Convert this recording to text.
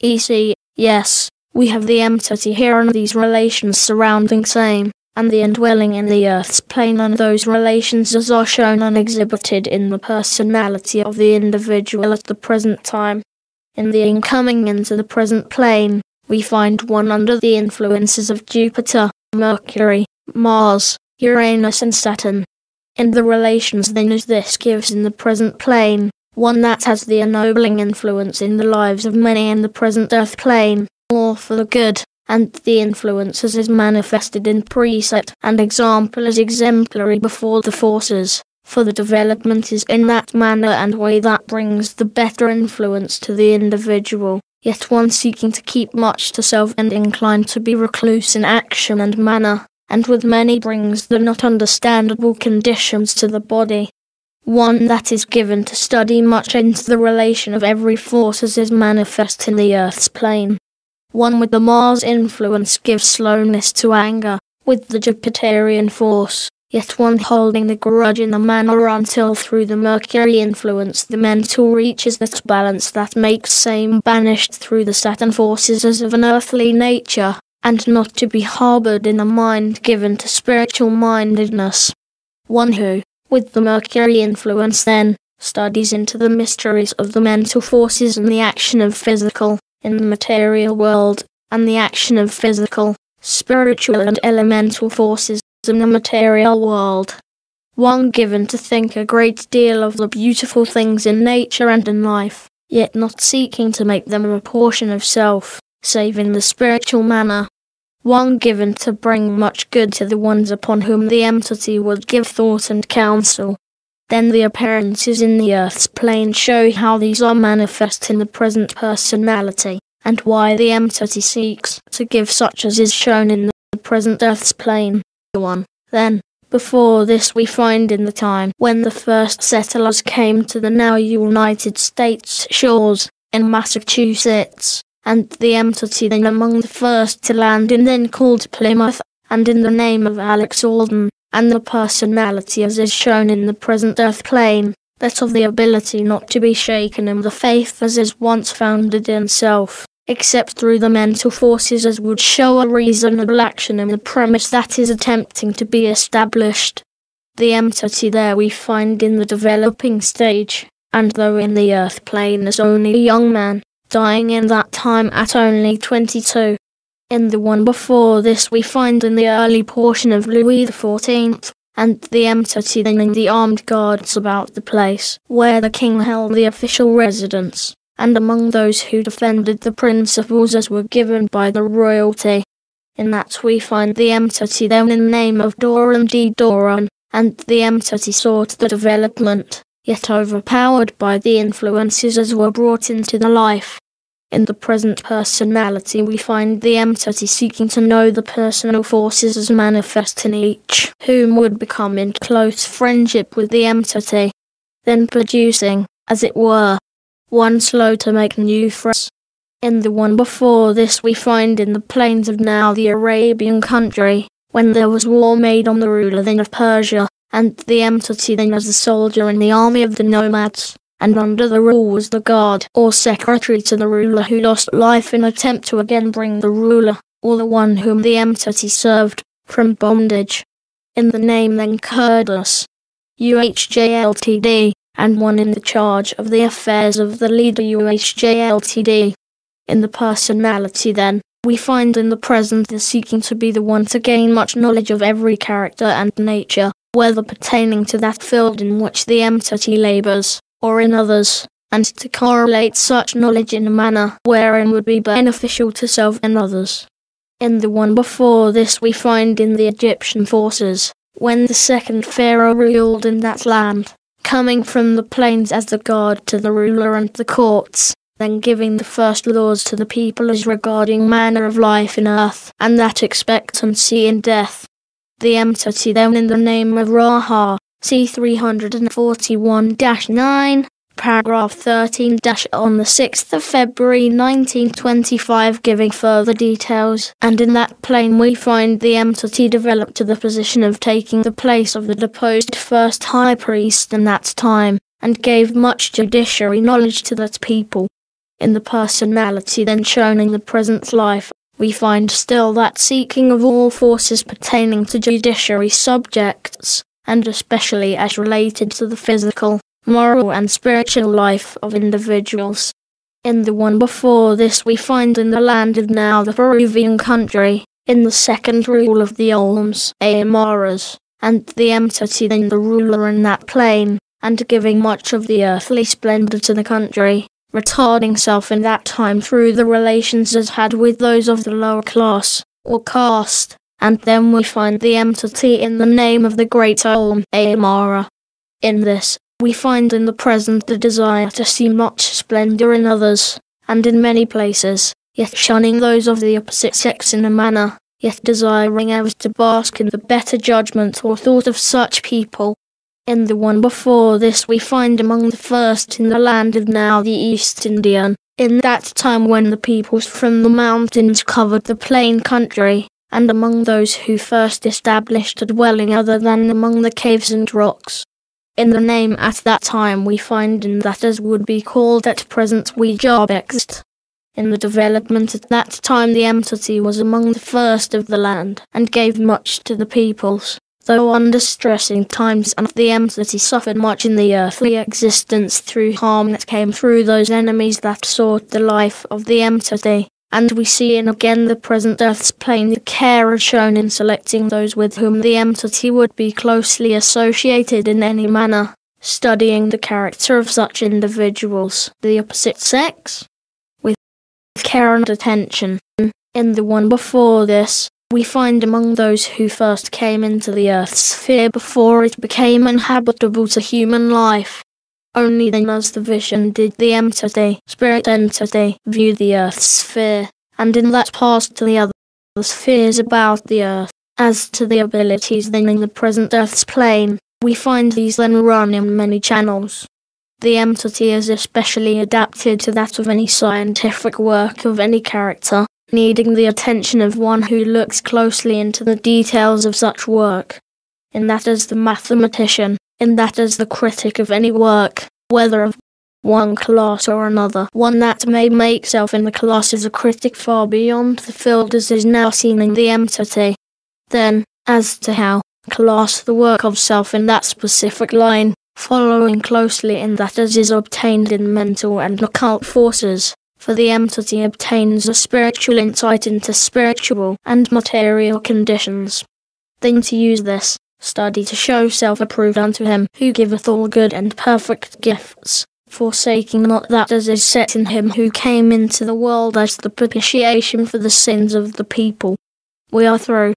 Yes, we have the entity here and these relations surrounding same, and the indwelling in the earth's plane, and those relations as are shown and exhibited in the personality of the individual at the present time. In the incoming into the present plane, we find one under the influences of Jupiter, Mercury, Mars, Uranus and Saturn. In the relations then as this gives in the present plane, one that has the ennobling influence in the lives of many in the present earth plane, all for the good, and the influences is manifested in precept and example as exemplary before the forces, for the development is in that manner and way that brings the better influence to the individual, yet one seeking to keep much to self and inclined to be recluse in action and manner, and with many brings the not understandable conditions to the body. One that is given to study much into the relation of every force as is manifest in the earth's plane. One with the Mars influence gives slowness to anger, with the Jupiterian force, yet one holding the grudge in the manner until through the Mercury influence the mental reaches that balance that makes same banished through the Saturn forces as of an earthly nature, and not to be harboured in a mind given to spiritual mindedness. One who, with the Mercury influence then, studies into the mysteries of the mental forces and the action of physical, in the material world, and the action of physical, spiritual and elemental forces in the material world. One given to think a great deal of the beautiful things in nature and in life, yet not seeking to make them a portion of self, save in the spiritual manner. One given to bring much good to the ones upon whom the entity would give thought and counsel. Then the appearances in the earth's plane show how these are manifest in the present personality, and why the entity seeks to give such as is shown in the present earth's plane. 1. Then, before this we find in the time when the first settlers came to the now United States shores, in Massachusetts, and the entity then among the first to land in then called Plymouth, and in the name of Alex Alden, and the personality as is shown in the present earth plane, that of the ability not to be shaken in the faith as is once founded in self, except through the mental forces as would show a reasonable action in the premise that is attempting to be established. The entity there we find in the developing stage, and though in the earth plane is only a young man, dying in that time at only 22. In the one before this we find in the early portion of Louis XIV, and the entity then in the armed guards about the place where the king held the official residence, and among those who defended the principles as were given by the royalty. In that we find the entity then in the name of Doran D. Doran, and the entity sought the development, yet overpowered by the influences as were brought into the life. In the present personality we find the entity seeking to know the personal forces as manifest in each, whom would become in close friendship with the entity, then producing, as it were, one slow to make new friends. In the one before this we find in the plains of now the Arabian country, when there was war made on the ruler then of Persia, and the entity then as a soldier in the army of the nomads, and under the rule was the guard or secretary to the ruler who lost life in attempt to again bring the ruler, or the one whom the entity served, from bondage. In the name then Curtis, UHJ Ltd, and one in the charge of the affairs of the leader UHJ Ltd. In the personality then, we find in the present the seeking to be the one to gain much knowledge of every character and nature, whether pertaining to that field in which the entity labours, or in others, and to correlate such knowledge in a manner wherein would be beneficial to self and others. In the one before this we find in the Egyptian forces, when the second pharaoh ruled in that land, coming from the plains as the guard to the ruler and the courts, then giving the first laws to the people as regarding manner of life in earth, and that expectancy in death. The entity then in the name of Raha, C 341-9, paragraph 13- on the 6th of February 1925 giving further details, and in that plane we find the entity developed to the position of taking the place of the deposed first high priest in that time, and gave much judiciary knowledge to that people. In the personality then shown in the present life, we find still that seeking of all forces pertaining to judiciary subjects, and especially as related to the physical, moral and spiritual life of individuals. In the one before this we find in the land of now the Peruvian country, in the second rule of the Olms, Aymaras, and the entity then the ruler in that plane, and giving much of the earthly splendour to the country, retarding self in that time through the relations it had with those of the lower class, or caste, and then we find the entity in the name of the great Olm, Aymara. In this, we find in the present the desire to see much splendour in others, and in many places, yet shunning those of the opposite sex in a manner, yet desiring ever to bask in the better judgment or thought of such people. In the one before this we find among the first in the land of now the East Indian, in that time when the peoples from the mountains covered the plain country, and among those who first established a dwelling other than among the caves and rocks. In the name at that time we find in that as would be called at present Wejabext. In the development at that time the entity was among the first of the land, and gave much to the peoples, though under stressing times, and the entity suffered much in the earthly existence through harm that came through those enemies that sought the life of the entity. And we see in again the present earth's plane the care shown in selecting those with whom the entity would be closely associated in any manner, studying the character of such individuals, the opposite sex, with care and attention. In the one before this, we find among those who first came into the earth's sphere before it became inhabitable to human life. Only then as the vision did the entity, spirit entity, view the earth's sphere, and in that passed to the other spheres about the earth. As to the abilities then in the present earth's plane, we find these then run in many channels. The entity is especially adapted to that of any scientific work of any character, needing the attention of one who looks closely into the details of such work. In that as the mathematician, in that as the critic of any work, whether of one class or another, one that may make self in the class as a critic far beyond the field as is now seen in the entity. Then, as to how class the work of self in that specific line, following closely in that as is obtained in mental and occult forces, for the entity obtains a spiritual insight into spiritual and material conditions. Then to use this, study to show self approved unto him who giveth all good and perfect gifts, forsaking not that as is set in him who came into the world as the propitiation for the sins of the people. We are through.